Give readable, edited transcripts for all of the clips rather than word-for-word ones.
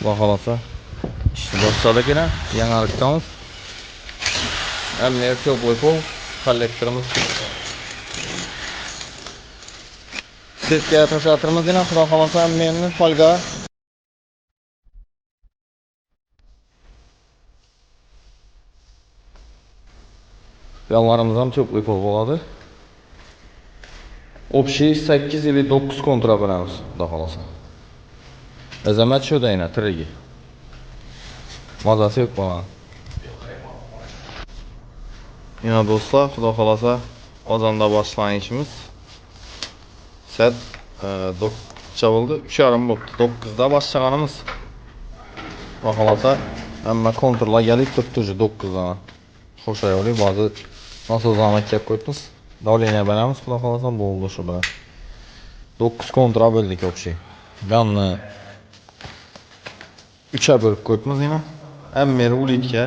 Bakalasa. İşte başladık yine. Yanarlıktamız. Emniyet teplый pol. Kollektorimiz. Sirkeye taşatırımız yine. Bakalasa emniyetini folga. Yanlarımızdan teplый pol boladı. Общий 8 ili 9 kontra bilemiz. Bakalasa. Ezemet şöyle yine. Trigi. Mazası yok bana. Yine dostlar, Xudo xolasa Qozonda boshlanishimiz. Saat 9 bo'ldi, 3:30 bo'ldi. 9da boshlaganimiz. Xudo xolasa hamma kontrollar kelib turibdi 9da. Xo'shayoli ba'zi nosozlik kelib qo'yibmiz. Davleniya beramiz, Xudo xolasa bo'ldi shu bilan. 9 kontrol bo'ldik общий. Ganni 3'e bölüp qo'yibmiz yine. Hamma ulitga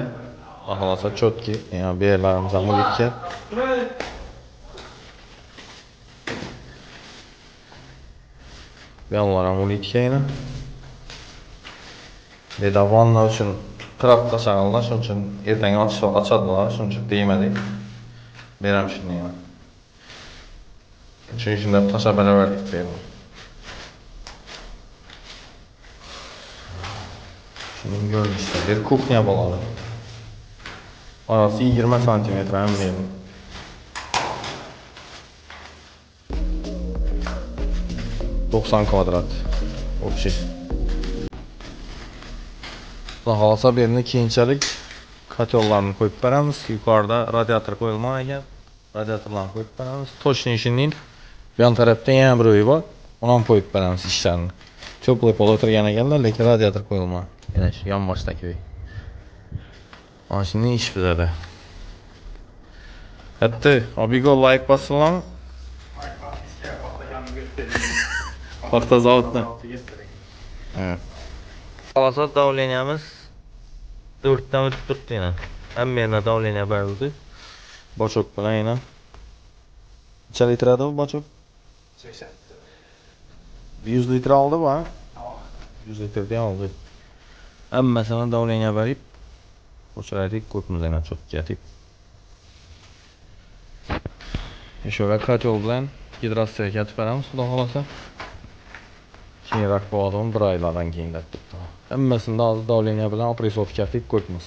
Xolasa chotki, yani berlarimiz ham ulitga. Yanlar ham ulitga yine. Dedi vanna uchun qirab tashlaganlar, shuning uchun ertaga ochadilar, shuning uchun deymadik. Beram shuni yana. Shunday tashlab beraverdik berdim. Şunun görmüşler. Bir kuchnya bo'ladi. Arası 20 santimetre hem verin. ...90 kvadrat. Общий. Xolasa birini keyinchalik kotyollarni qo'yib beramiz. Yuqorida radiator qo'yilgan ekan. Radiatorlarni qo'yib beramiz. Toshning ishining bu yon tarafda yana bir uy bor. Uni ham qo'yib beramiz ishlarni. Teplый pol o'tirgan ekanlar, lekin radiator qo'yilmagan. Yana shu yon boshdagi uy. Ana şimdi iş bizede. Hatta abigo like basılan. Paxta zavodda. Evet. Xolasa davleniyamiz 4dan o'tib turibdi yana. Hamma yerda davleniya berildi. Bochok bilan yana. Necha litr edi bu bochok? 80. 100 litr oldi bu, ha? 100 litrdan oldi. Hammasini davleniya berib o'chiraylik, ko'pimiz yana chotga tip. Şöyle katyol bilan gidrostrega yetib beramiz, xudo xolasa. Keyinroq bo'ladi, bir oylardan keyin deb turibdi. Hammasini davleniya bilan opressovka qilib qo'yibmiz.